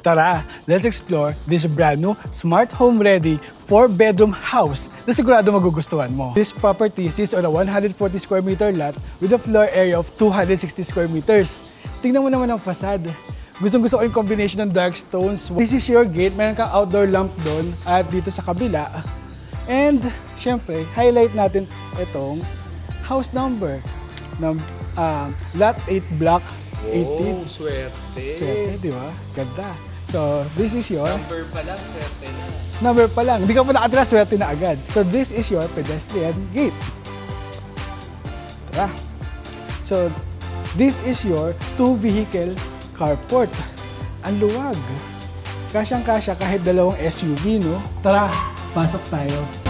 tara, let's explore this brand new, smart home ready, 4-bedroom house na sigurado magugustuhan mo. This property sits on a 140 square meter lot with a floor area of 260 square meters. Tingnan mo naman ang facade. Gustong-gusto ko yung combination ng dark stones. This is your gate. Meron kang outdoor lamp doon at dito sa kabila. And, syempre, highlight natin itong house number. Lot 8, block 18. Oh, swerte. Swerte, di ba? Ganda. So, this is your... Number pa lang, swerte na. Number pa lang. Hindi ka pa nakatira, swerte na agad. So, this is your pedestrian gate. Tara. So, this is your 2-vehicle carport. Ang luwag. Kasyang-kasya kahit dalawang SUV, no? Tara, pasok tayo.